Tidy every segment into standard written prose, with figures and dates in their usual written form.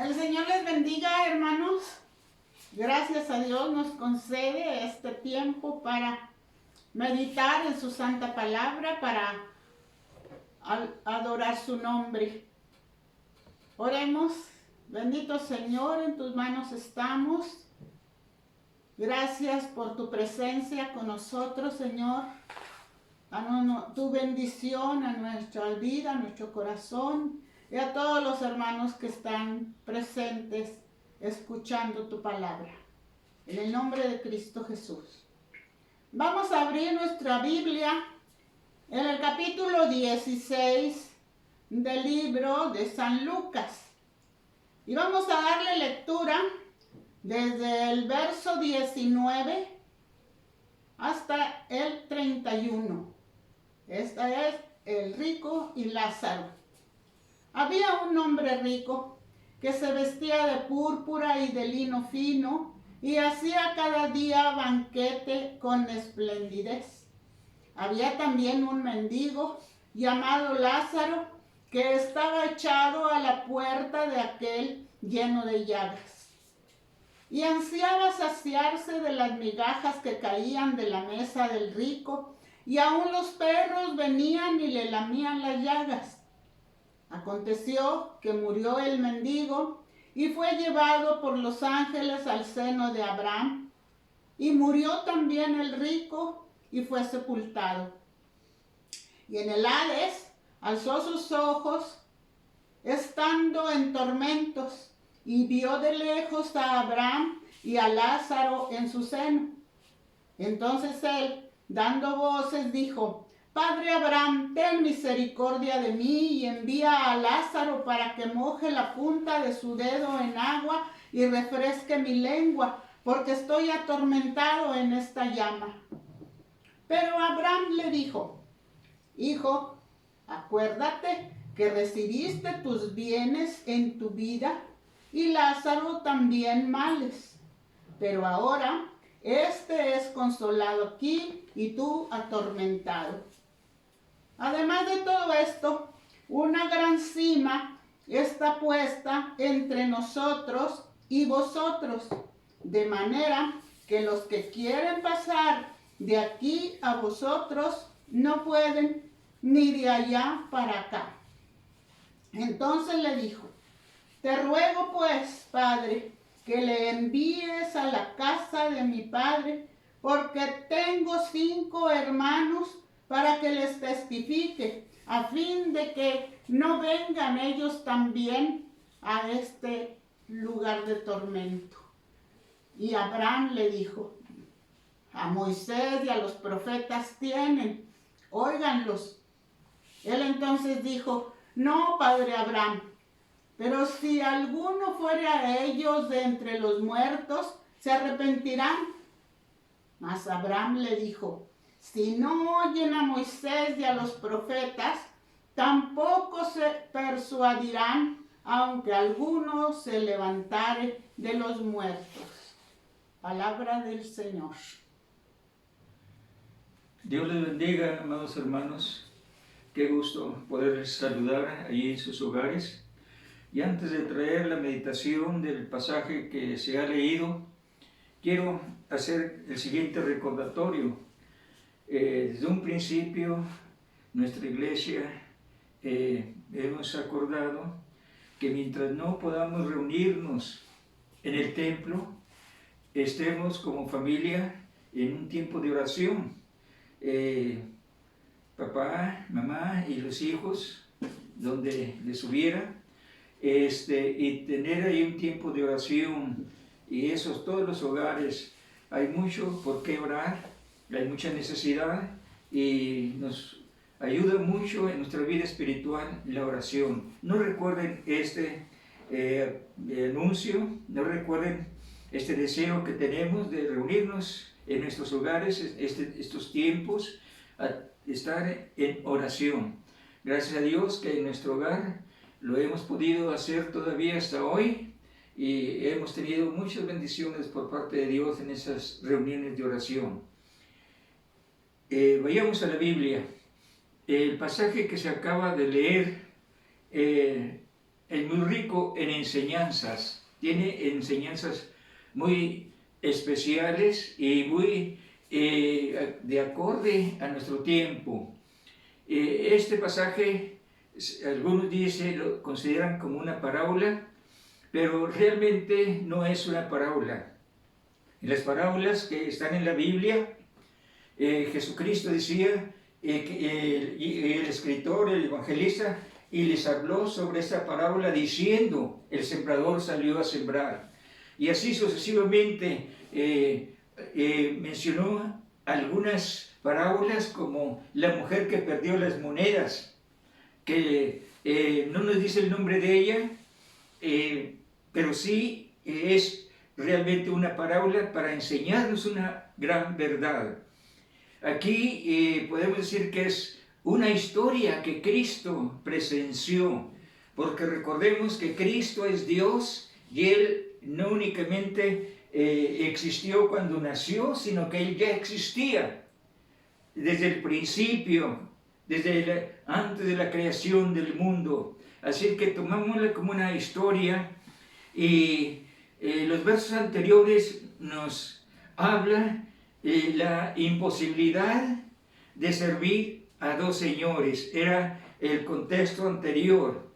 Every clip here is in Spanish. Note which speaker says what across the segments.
Speaker 1: El Señor les bendiga, hermanos. Gracias a Dios nos concede este tiempo para meditar en su santa palabra, para adorar su nombre. Oremos. Bendito Señor, en tus manos estamos. Gracias por tu presencia con nosotros, Señor. Danos tu bendición a nuestra vida, a nuestro corazón y a todos los hermanos que están presentes escuchando tu palabra. En el nombre de Cristo Jesús. Vamos a abrir nuestra Biblia en el capítulo 16 del libro de San Lucas. Y vamos a darle lectura desde el verso 19 hasta el 31. Esta es el rico y Lázaro. Había un hombre rico que se vestía de púrpura y de lino fino y hacía cada día banquete con esplendidez. Había también un mendigo llamado Lázaro que estaba echado a la puerta de aquel lleno de llagas y ansiaba saciarse de las migajas que caían de la mesa del rico, y aún los perros venían y le lamían las llagas. Aconteció que murió el mendigo y fue llevado por los ángeles al seno de Abraham, y murió también el rico y fue sepultado. Y en el Hades alzó sus ojos, estando en tormentos, y vio de lejos a Abraham y a Lázaro en su seno. Entonces él, dando voces, dijo: Padre Abraham, ten misericordia de mí y envía a Lázaro para que moje la punta de su dedo en agua y refresque mi lengua, porque estoy atormentado en esta llama. Pero Abraham le dijo: Hijo, acuérdate que recibiste tus bienes en tu vida y Lázaro también males. Pero ahora este es consolado aquí y tú atormentado. Además de todo esto, una gran sima está puesta entre nosotros y vosotros, de manera que los que quieren pasar de aquí a vosotros no pueden, ni de allá para acá. Entonces le dijo: Te ruego pues, Padre, que le envíes a la casa de mi padre, porque tengo 5 hermanos, para que les testifique, a fin de que no vengan ellos también a este lugar de tormento. Y Abraham le dijo: A Moisés y a los profetas tienen, óiganlos. Él entonces dijo: No, padre Abraham, pero si alguno fuere a ellos de entre los muertos, se arrepentirán. Mas Abraham le dijo: Si no oyen a Moisés y a los profetas, tampoco se persuadirán, aunque alguno se levantare de los muertos. Palabra del Señor.
Speaker 2: Dios les bendiga, amados hermanos. Qué gusto poder saludar allí en sus hogares. Y antes de traer la meditación del pasaje que se ha leído, quiero hacer el siguiente recordatorio. Desde un principio, nuestra iglesia hemos acordado que mientras no podamos reunirnos en el templo, estemos como familia en un tiempo de oración. Papá, mamá y los hijos, donde les hubiera, y tener ahí un tiempo de oración, y todos los hogares, hay mucho por qué orar, hay mucha necesidad, y nos ayuda mucho en nuestra vida espiritual la oración. No recuerden este anuncio, no recuerden este deseo que tenemos de reunirnos en nuestros hogares, estos tiempos, a estar en oración. Gracias a Dios que en nuestro hogar lo hemos podido hacer todavía hasta hoy, y hemos tenido muchas bendiciones por parte de Dios en esas reuniones de oración. Vayamos a la Biblia. El pasaje que se acaba de leer es muy rico en enseñanzas, tiene enseñanzas muy especiales y muy de acorde a nuestro tiempo. Este pasaje, algunos dicen, lo consideran como una parábola, pero realmente no es una parábola. En las parábolas que están en la Biblia, Jesucristo decía, el escritor, el evangelista, y les habló sobre esta parábola diciendo, el sembrador salió a sembrar. Y así sucesivamente mencionó algunas parábolas como la mujer que perdió las monedas, que no nos dice el nombre de ella, pero sí es realmente una parábola para enseñarnos una gran verdad. Aquí podemos decir que es una historia que Cristo presenció, porque recordemos que Cristo es Dios y Él no únicamente existió cuando nació, sino que Él ya existía desde el principio, antes de la creación del mundo. Así que tomámosla como una historia y los versos anteriores nos habla la imposibilidad de servir a dos señores. Era el contexto anterior.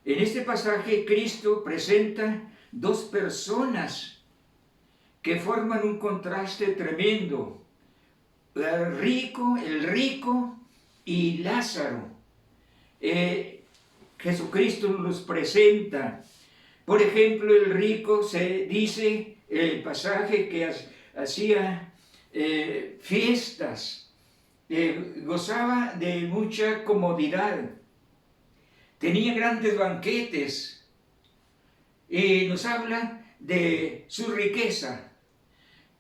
Speaker 2: En este pasaje Cristo presenta dos personas que forman un contraste tremendo. El rico y Lázaro. Jesucristo los presenta. Por ejemplo, el rico se dice el pasaje que hacía fiestas, gozaba de mucha comodidad, tenía grandes banquetes y nos habla de su riqueza,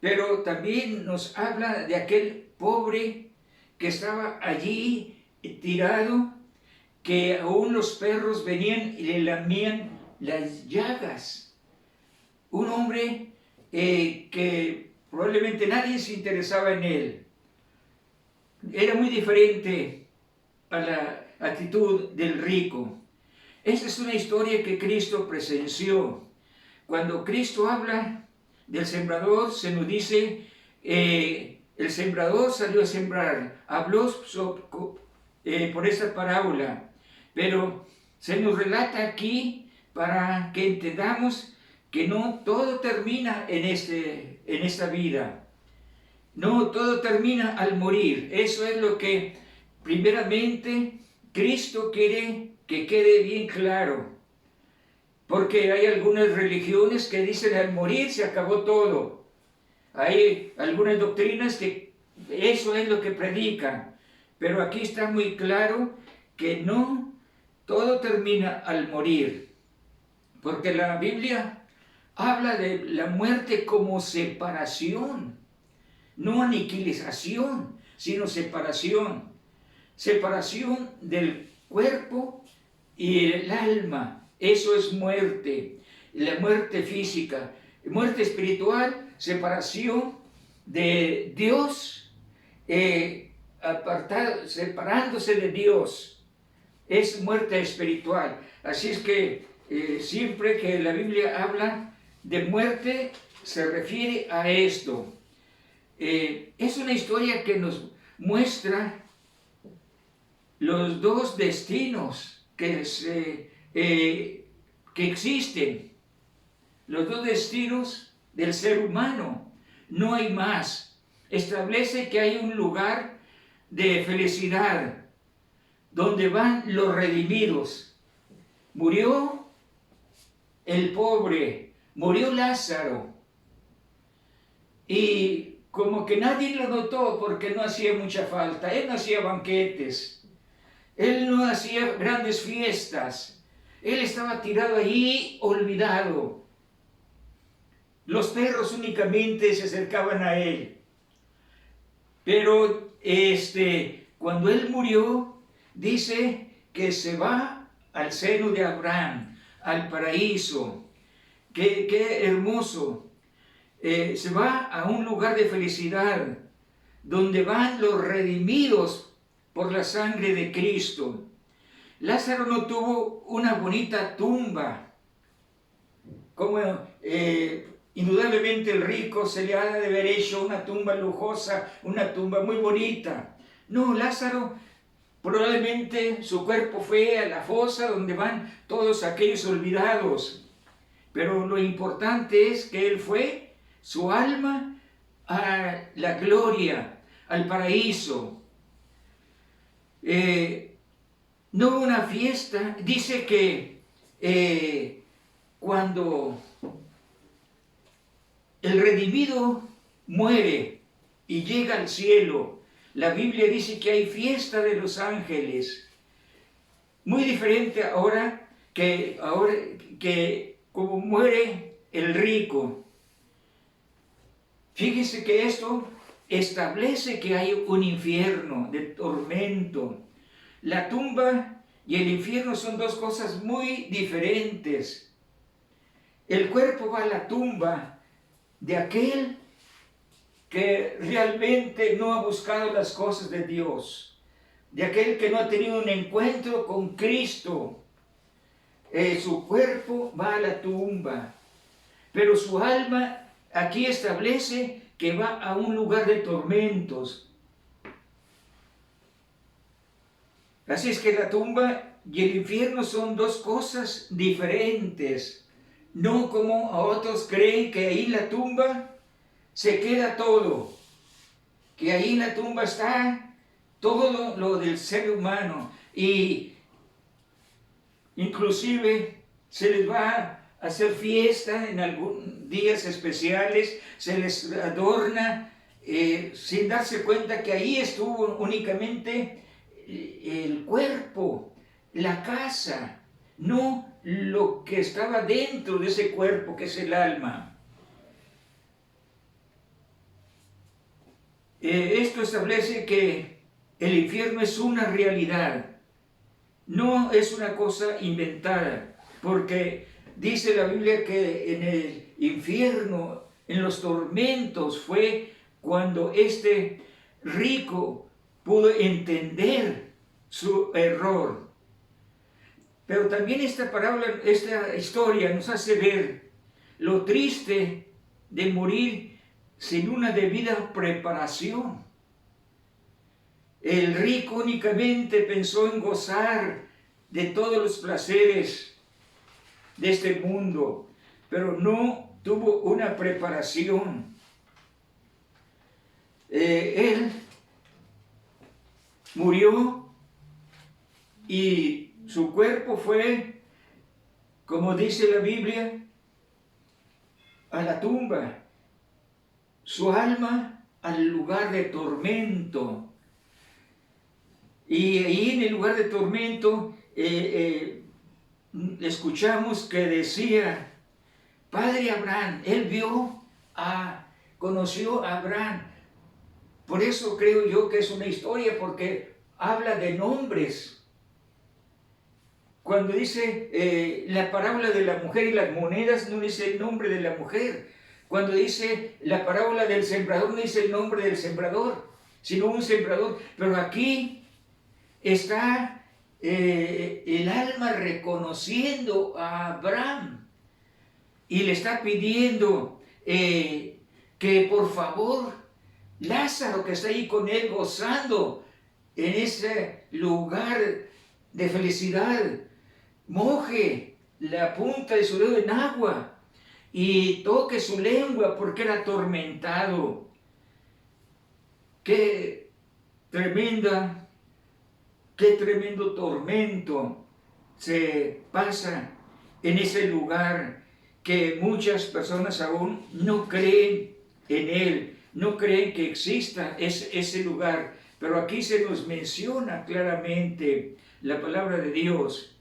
Speaker 2: pero también nos habla de aquel pobre que estaba allí tirado, que aún los perros venían y le lamían las llagas. Un hombre que probablemente nadie se interesaba en él. Era muy diferente a la actitud del rico. Esta es una historia que Cristo presenció. Cuando Cristo habla del sembrador, se nos dice, el sembrador salió a sembrar. Habló por esa parábola, pero se nos relata aquí para que entendamos que no todo termina en esta vida. No todo termina al morir. Eso es lo que primeramente Cristo quiere que quede bien claro. Porque hay algunas religiones que dicen al morir se acabó todo. Hay algunas doctrinas que eso es lo que predican. Pero aquí está muy claro que no todo termina al morir. Porque la Biblia habla de la muerte como separación, no aniquilación, sino separación. Separación del cuerpo y el alma. Eso es muerte, la muerte física. Muerte espiritual, separación de Dios, separándose de Dios. Es muerte espiritual. Así es que siempre que la Biblia habla de muerte, se refiere a esto. Es una historia que nos muestra los dos destinos que existen, los dos destinos del ser humano. No hay más. Establece que hay un lugar de felicidad donde van los redimidos. Murió el pobre, murió Lázaro, y como que nadie lo notó porque no hacía mucha falta. Él no hacía banquetes, él no hacía grandes fiestas, él estaba tirado allí olvidado. Los perros únicamente se acercaban a él. Pero cuando él murió, dice que se va al seno de Abraham, al paraíso. Qué hermoso. Se va a un lugar de felicidad, donde van los redimidos por la sangre de Cristo. Lázaro no tuvo una bonita tumba, como indudablemente el rico se le ha de haber hecho una tumba lujosa, una tumba muy bonita. No, Lázaro probablemente su cuerpo fue a la fosa donde van todos aquellos olvidados. Pero lo importante es que él fue, su alma, a la gloria, al paraíso. No hubo una fiesta. Dice que cuando el redimido muere y llega al cielo, la Biblia dice que hay fiesta de los ángeles. Muy diferente ahora que como muere el rico. Fíjense que esto establece que hay un infierno de tormento. La tumba y el infierno son dos cosas muy diferentes. El cuerpo va a la tumba de aquel que realmente no ha buscado las cosas de Dios, de aquel que no ha tenido un encuentro con Cristo. Su cuerpo va a la tumba, pero su alma aquí establece que va a un lugar de tormentos. Así es que la tumba y el infierno son dos cosas diferentes. No como a otros creen que ahí en la tumba se queda todo, que ahí en la tumba está todo lo del ser humano, y inclusive se les va a hacer fiesta en algunos días especiales, se les adorna sin darse cuenta que ahí estuvo únicamente el cuerpo, la casa, no lo que estaba dentro de ese cuerpo, que es el alma. Esto establece que el infierno es una realidad, no es una cosa inventada, porque dice la Biblia que en el infierno, en los tormentos, fue cuando este rico pudo entender su error. Pero también esta parábola, esta historia nos hace ver lo triste de morir sin una debida preparación. El rico únicamente pensó en gozar de todos los placeres de este mundo, pero no tuvo una preparación. Él murió y su cuerpo fue, como dice la Biblia, a la tumba, su alma al lugar de tormento. Y ahí en el lugar de tormento escuchamos que decía, Padre Abraham, él conoció a Abraham. Por eso creo yo que es una historia, porque habla de nombres. Cuando dice la parábola de la mujer y las monedas, no dice el nombre de la mujer. Cuando dice la parábola del sembrador, no dice el nombre del sembrador, sino un sembrador. Pero aquí está el alma reconociendo a Abraham y le está pidiendo que por favor Lázaro, que está ahí con él gozando en ese lugar de felicidad, moje la punta de su dedo en agua y toque su lengua, porque era atormentado. Qué tremendo tormento se pasa en ese lugar, que muchas personas aún no creen en él, no creen que exista ese lugar. Pero aquí se nos menciona claramente la palabra de Dios.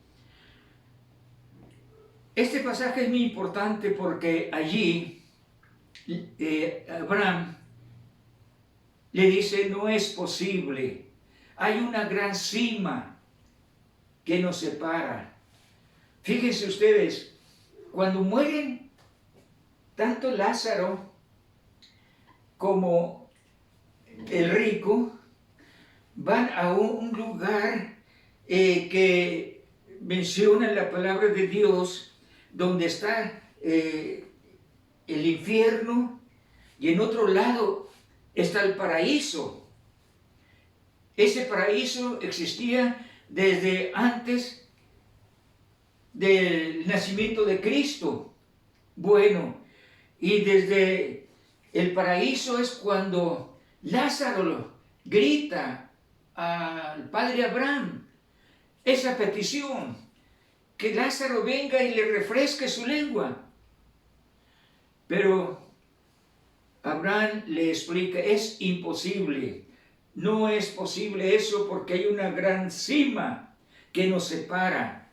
Speaker 2: Este pasaje es muy importante porque allí Abraham le dice, no es posible. Hay una gran cima que nos separa. Fíjense ustedes, cuando mueren tanto Lázaro como el rico, van a un lugar que menciona la palabra de Dios, donde está el infierno y en otro lado está el paraíso. Ese paraíso existía desde antes del nacimiento de Cristo. Bueno, y desde el paraíso es cuando Lázaro grita al padre Abraham esa petición, que Lázaro venga y le refresque su lengua. Pero Abraham le explica, es imposible, no es posible eso porque hay una gran cima que nos separa.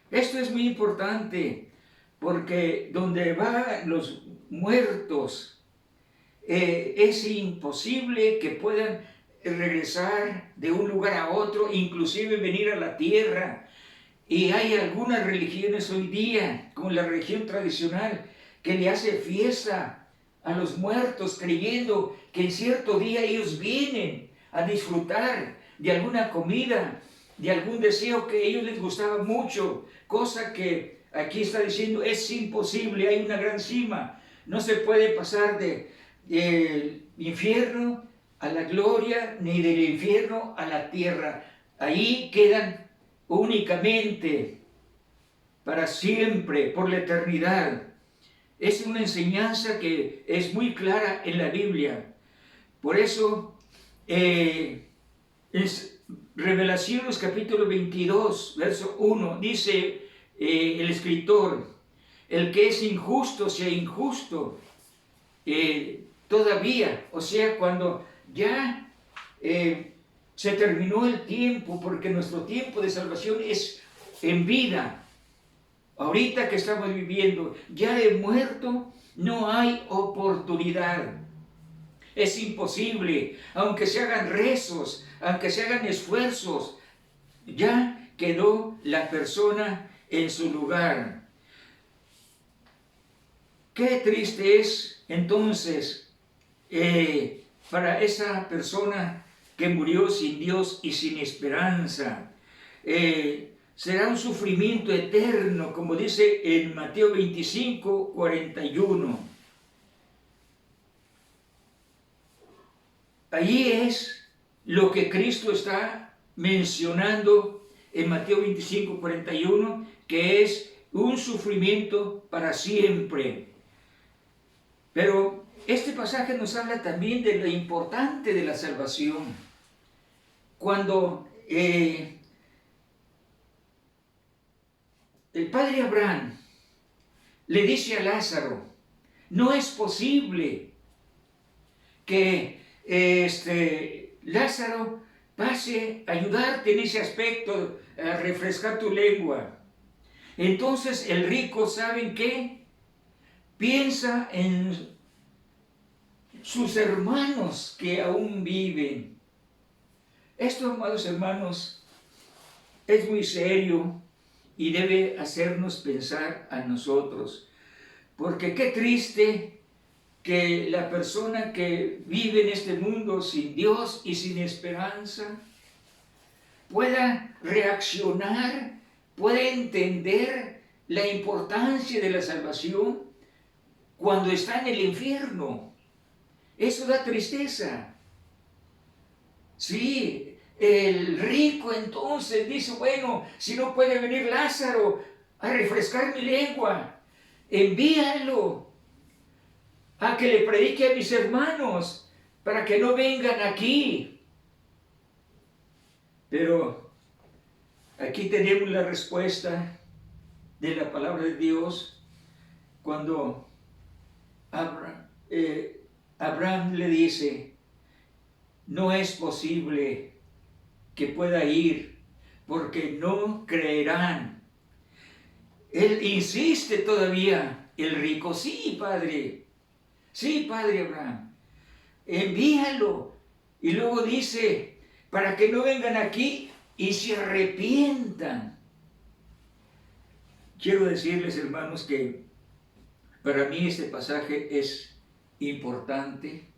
Speaker 2: Esto es muy importante porque donde van los muertos es imposible que puedan regresar de un lugar a otro, inclusive venir a la tierra. Y hay algunas religiones hoy día, como la religión tradicional, que le hace fiesta a los muertos, creyendo que en cierto día ellos vienen a disfrutar de alguna comida, de algún deseo que a ellos les gustaba mucho, cosa que aquí está diciendo es imposible, hay una gran cima, no se puede pasar del infierno a la gloria, ni del infierno a la tierra. Ahí quedan únicamente para siempre, por la eternidad. Es una enseñanza que es muy clara en la Biblia. Por eso, es Revelaciones capítulo 22, verso 1, dice el escritor, el que es injusto sea injusto todavía, o sea, cuando ya se terminó el tiempo, porque nuestro tiempo de salvación es en vida. Ahorita que estamos viviendo, ya de muerto, no hay oportunidad. Es imposible, aunque se hagan rezos, aunque se hagan esfuerzos, ya quedó la persona en su lugar. Qué triste es entonces para esa persona que murió sin Dios y sin esperanza. Será un sufrimiento eterno, como dice en Mateo 25, 41. Allí es lo que Cristo está mencionando en Mateo 25, 41, que es un sufrimiento para siempre. Pero este pasaje nos habla también de lo importante de la salvación. Cuando el padre Abraham le dice a Lázaro, no es posible que Lázaro pase a ayudarte en ese aspecto, a refrescar tu lengua. Entonces el rico, ¿saben qué? Piensa en sus hermanos que aún viven. Esto, amados hermanos, es muy serio y debe hacernos pensar a nosotros. Porque qué triste que la persona que vive en este mundo sin Dios y sin esperanza pueda reaccionar, pueda entender la importancia de la salvación cuando está en el infierno. Eso da tristeza. Sí, el rico entonces dice, bueno, si no puede venir Lázaro a refrescar mi lengua, envíalo a que le predique a mis hermanos para que no vengan aquí. Pero aquí tenemos la respuesta de la palabra de Dios cuando Abraham le dice, no es posible que pueda ir porque no creerán. Él insiste todavía, el rico, sí, padre Abraham, envíalo. Y luego dice, para que no vengan aquí y se arrepientan. Quiero decirles, hermanos, que para mí este pasaje es importante,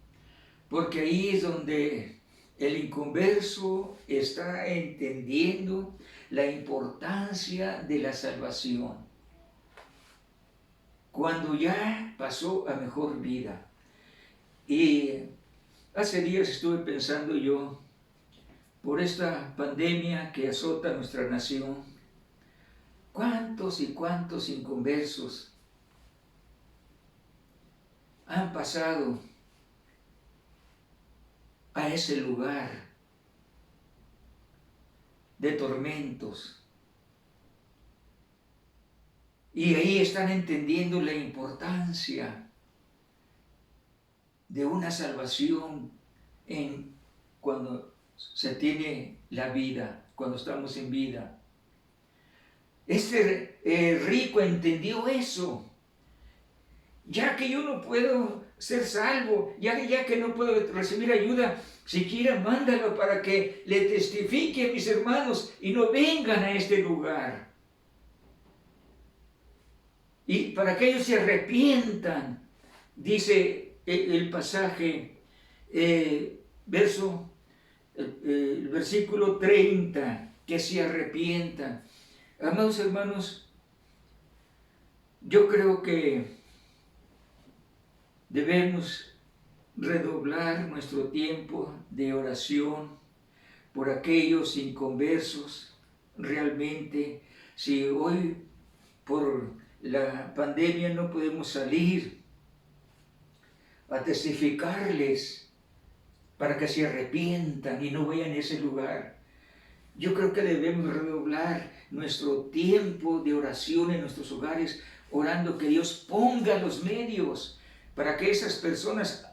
Speaker 2: porque ahí es donde el inconverso está entendiendo la importancia de la salvación. Cuando ya pasó a mejor vida. Y hace días estuve pensando yo, por esta pandemia que azota nuestra nación, cuántos y cuántos inconversos han pasado a ese lugar de tormentos. Y ahí están entendiendo la importancia de una salvación cuando se tiene la vida, cuando estamos en vida. Este rico entendió eso. Ya que yo no puedo ser salvo, ya que no puedo recibir ayuda, siquiera mándalo para que le testifique a mis hermanos y no vengan a este lugar. Y para que ellos se arrepientan, dice el pasaje, el versículo 30, que se arrepientan. Amados hermanos, yo creo que debemos redoblar nuestro tiempo de oración por aquellos inconversos. Realmente, si hoy por la pandemia no podemos salir a testificarles para que se arrepientan y no vayan a ese lugar, yo creo que debemos redoblar nuestro tiempo de oración en nuestros hogares, orando que Dios ponga los medios para que esas personas,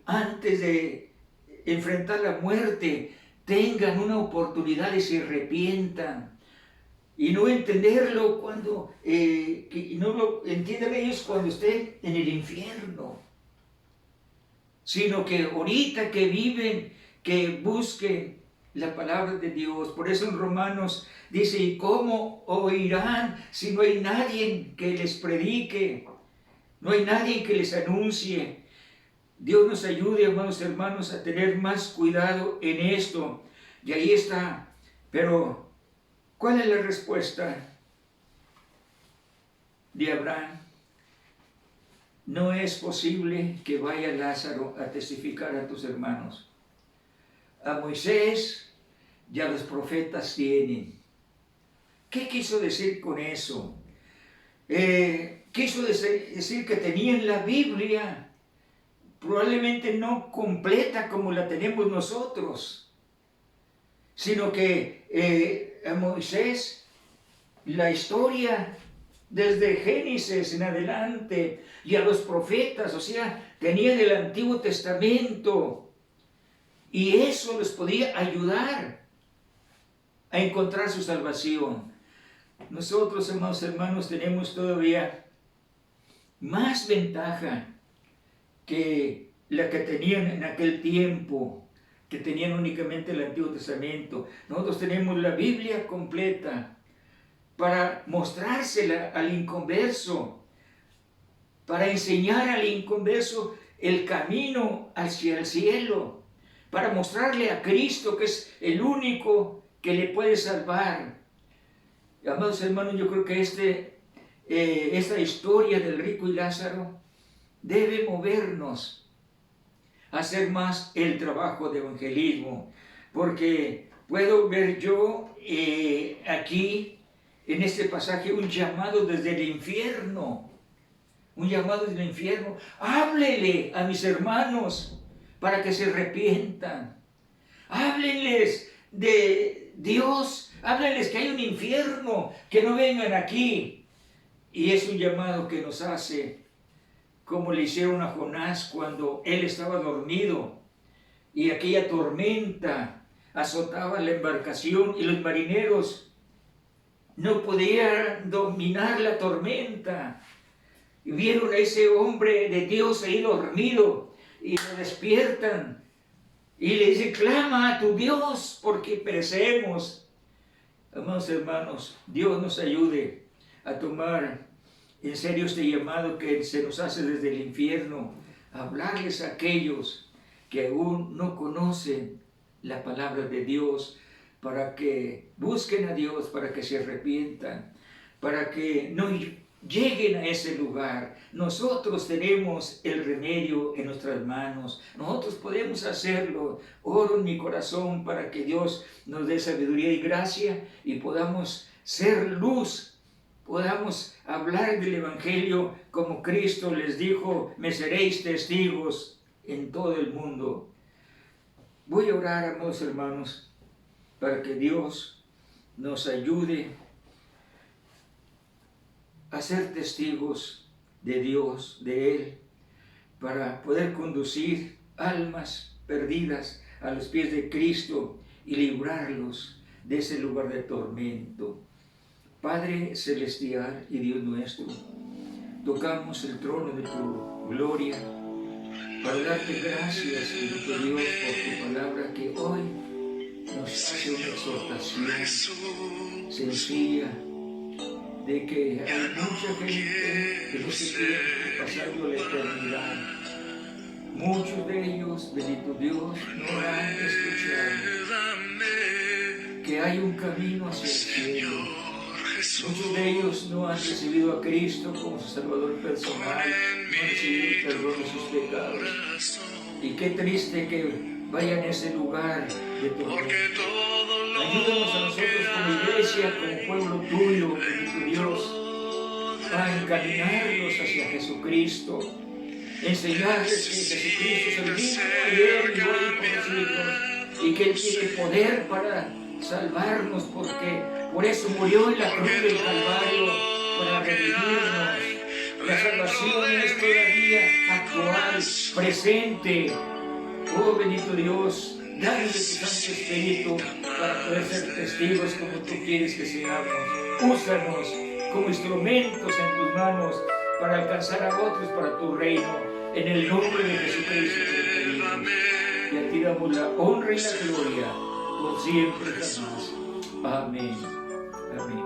Speaker 2: antes de enfrentar la muerte, tengan una oportunidad y se arrepientan. Y no entenderlo cuando, no lo entiendan ellos cuando estén en el infierno, sino que ahorita que viven, que busquen la palabra de Dios. Por eso en Romanos dice, ¿y cómo oirán si no hay nadie que les predique? No hay nadie que les anuncie. Dios nos ayude, amados hermanos, a tener más cuidado en esto. Y ahí está. Pero, ¿cuál es la respuesta de Abraham? No es posible que vaya Lázaro a testificar a tus hermanos. A Moisés y a los profetas tienen. ¿Qué quiso decir con eso? Quiso decir que tenían la Biblia, probablemente no completa como la tenemos nosotros, sino que a Moisés, la historia desde Génesis en adelante, y a los profetas, o sea, tenían el Antiguo Testamento, y eso les podía ayudar a encontrar su salvación. Nosotros, amados hermanos, tenemos todavía más ventaja que la que tenían en aquel tiempo, que tenían únicamente el Antiguo Testamento. Nosotros tenemos la Biblia completa para mostrársela al inconverso, para enseñar al inconverso el camino hacia el cielo, para mostrarle a Cristo que es el único que le puede salvar. Amados hermanos, yo creo que esta historia del rico y Lázaro debe movernos a hacer más el trabajo de evangelismo, porque puedo ver yo aquí en este pasaje un llamado desde el infierno, un llamado desde el infierno. Háblele a mis hermanos para que se arrepientan, háblenles de Dios, háblenles que hay un infierno, que no vengan aquí. Y es un llamado que nos hace, como le hicieron a Jonás cuando él estaba dormido y aquella tormenta azotaba la embarcación y los marineros no podían dominar la tormenta. Y vieron a ese hombre de Dios ahí dormido y lo despiertan y le dicen, clama a tu Dios porque perecemos. Amados hermanos, Dios nos ayude a tomar en serio este llamado que se nos hace desde el infierno, a hablarles a aquellos que aún no conocen la palabra de Dios, para que busquen a Dios, para que se arrepientan, para que no lleguen a ese lugar. Nosotros tenemos el remedio en nuestras manos, nosotros podemos hacerlo. Oro en mi corazón para que Dios nos dé sabiduría y gracia y podamos ser luz, podamos hablar del Evangelio como Cristo les dijo: me seréis testigos en todo el mundo. Voy a orar, amados hermanos, para que Dios nos ayude a ser testigos de Dios, de Él, para poder conducir almas perdidas a los pies de Cristo y librarlos de ese lugar de tormento. Padre celestial y Dios nuestro, tocamos el trono de tu gloria para darte gracias, bendito Dios, por tu palabra que hoy nos hace una exhortación sencilla de que hay mucha gente que no se quiere pasando la eternidad. Muchos de ellos, bendito Dios, no han escuchado que hay un camino hacia el cielo. Muchos de ellos no han recibido a Cristo como su Salvador personal, no han recibido el perdón de sus pecados. Y qué triste que vayan a ese lugar de tormento. Ayúdanos a nosotros como iglesia, como pueblo tuyo, bendito Dios, a encaminarlos hacia Jesucristo, enseñarles que Jesucristo es el mismo ayer y hoy por los siglos, y que Él tiene poder para salvarnos, porque por eso murió en la cruz del Calvario, para redimirnos. La salvación es todavía actual, presente. Oh bendito Dios, danos de tu Santo Espíritu para poder ser testigos como tú quieres que seamos. Úsanos como instrumentos en tus manos para alcanzar a otros para tu reino. En el nombre de Jesucristo te pedimos. Y a ti damos la honra y la gloria por siempre y jamás. Amén. Amén.